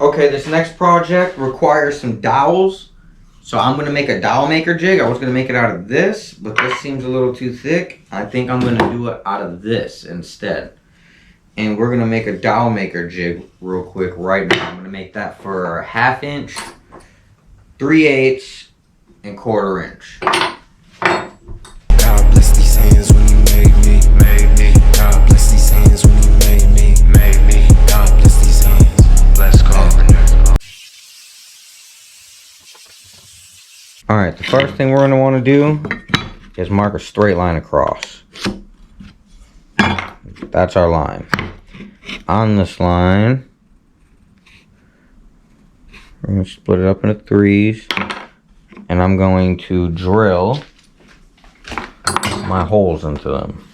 Okay, this next project requires some dowels. So I'm going to make a dowel maker jig. I was going to make it out of this, but this seems a little too thick. I think I'm going to do it out of this instead. And we're going to make a dowel maker jig real quick right now. I'm going to make that for 1/2 inch, 3/8, and 1/4 inch. God bless these hands when you made me. God bless these hands when you made me. God bless these hands. Blessed Carpenter Co. Alright, the first thing we're going to want to do is mark a straight line across. That's our line. On this line, we're going to split it up into 3s. And I'm going to drill my holes into them.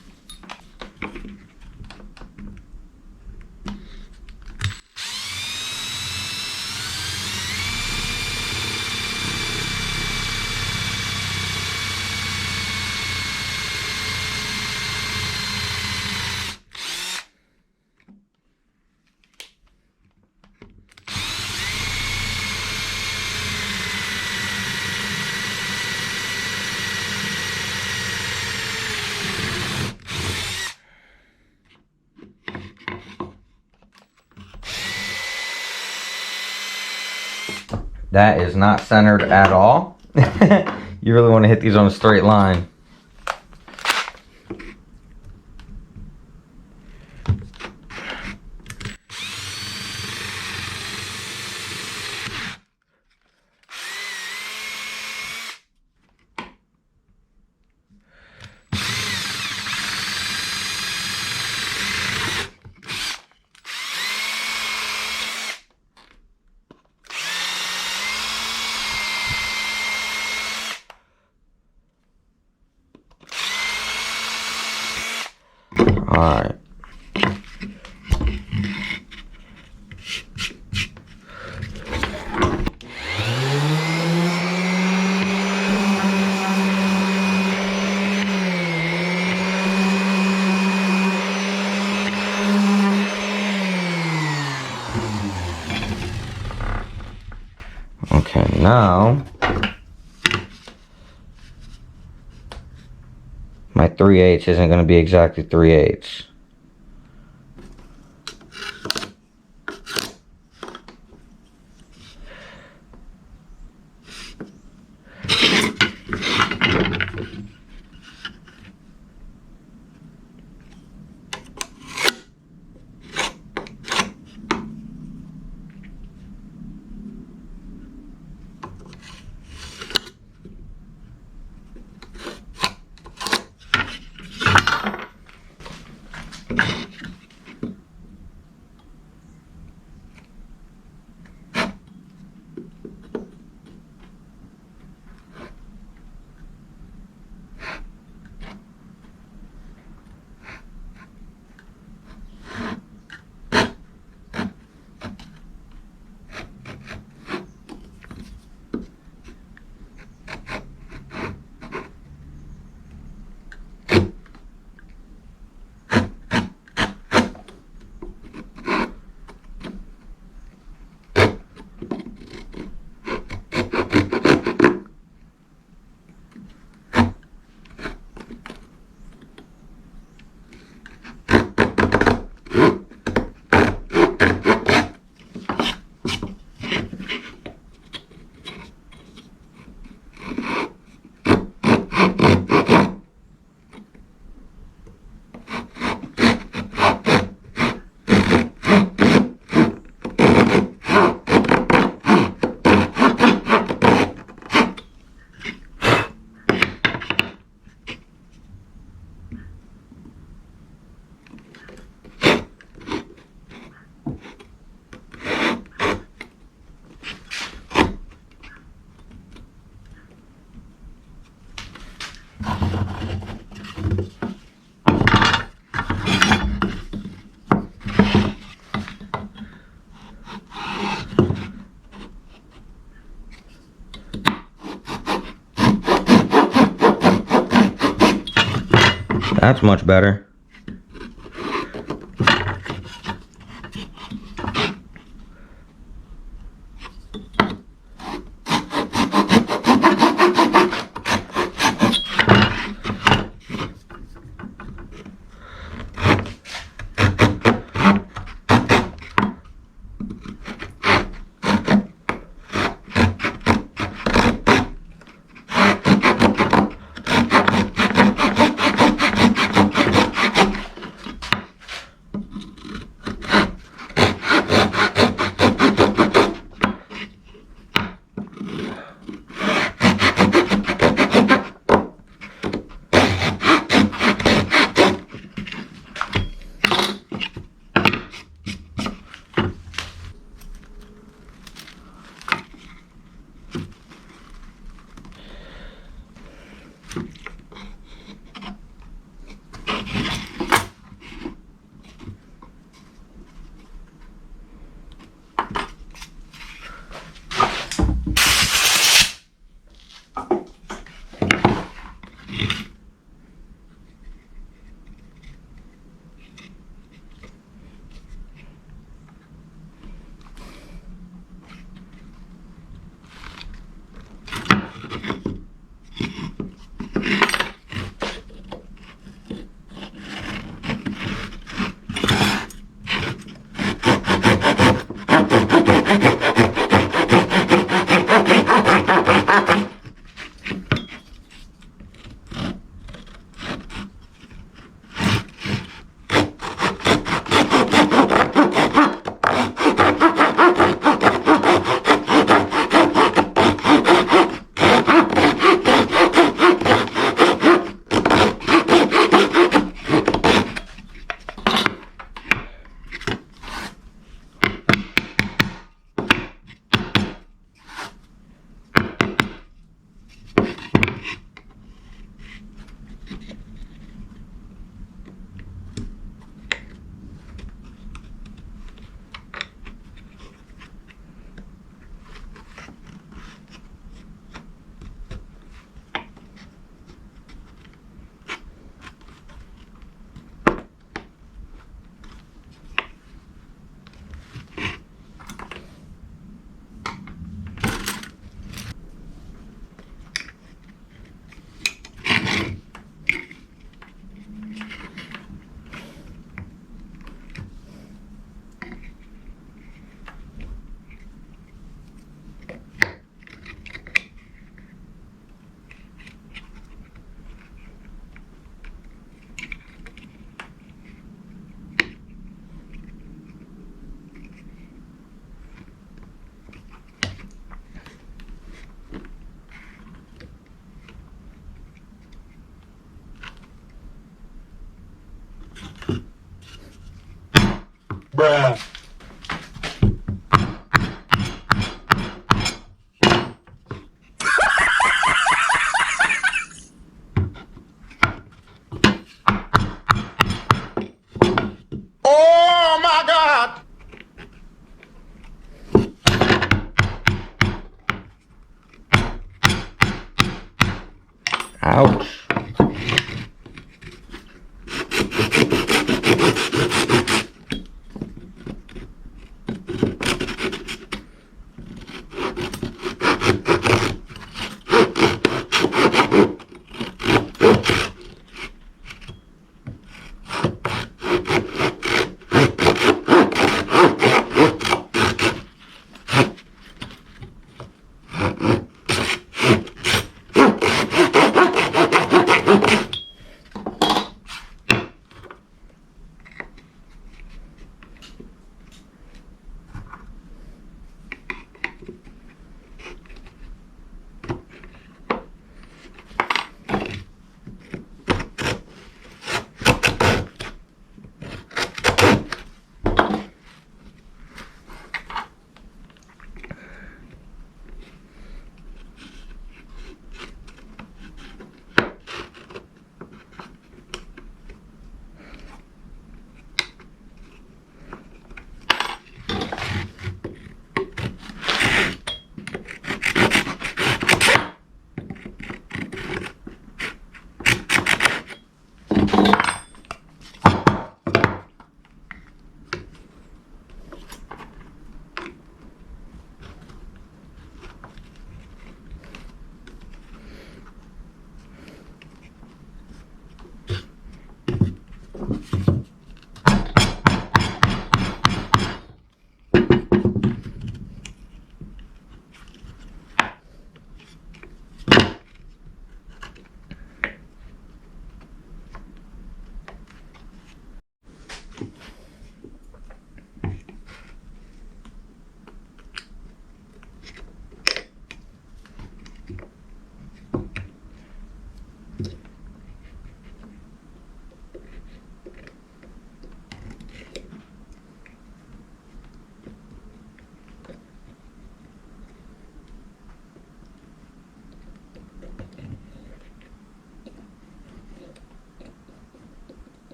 That is not centered at all. You really want to hit these on a straight line. Alright. Okay, now my 3/8 isn't going to be exactly 3/8. That's much better. Bruh. Oh my God! Ouch.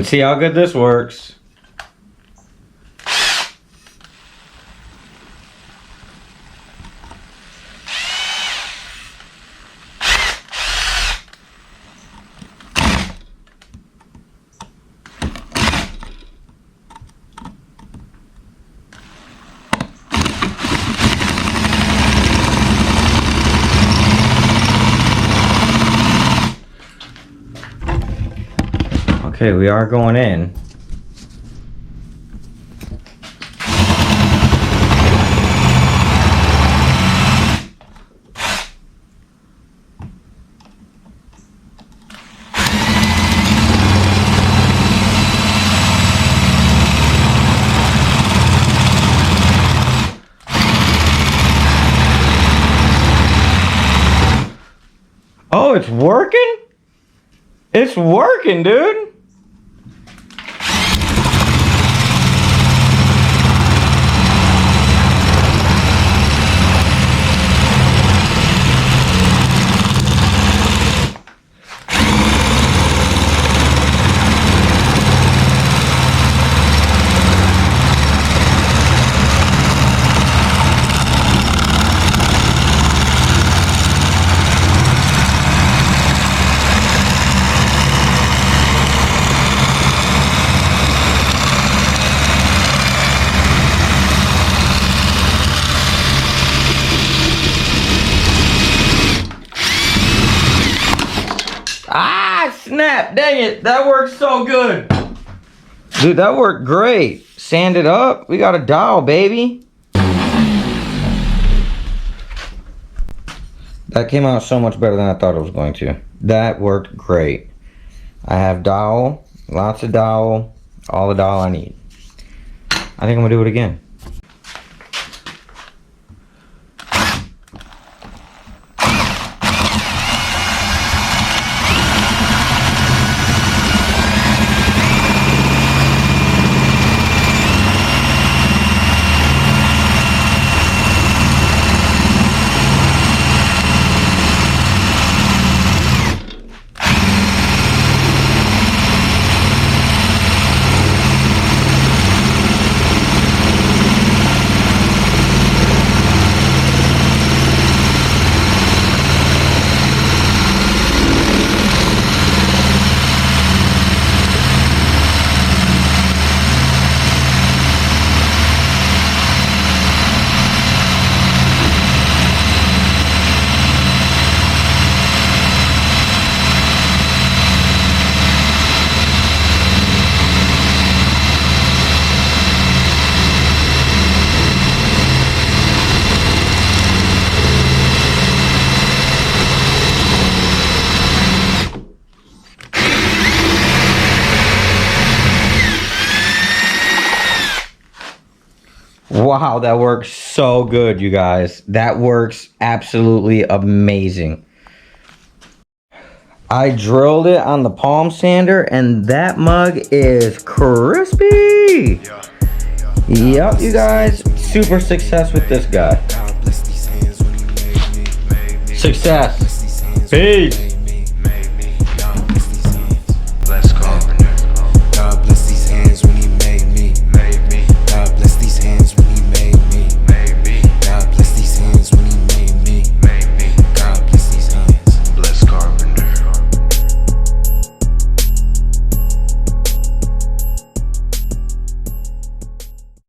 And see how good this works. Okay, we are going in. Oh, it's working? It's working, dude. Ah, snap, dang it, that works so good. Dude, that worked great. Sand it up, we got a dowel, baby. That came out so much better than I thought it was going to. That worked great. I have dowel, lots of dowel, all the dowel I need. I think I'm gonna do it again. Wow, that works so good, you guys. That works absolutely amazing. I drilled it on the palm sander and that mug is crispy. Yep, you guys, super success with this guy. Success. Peace.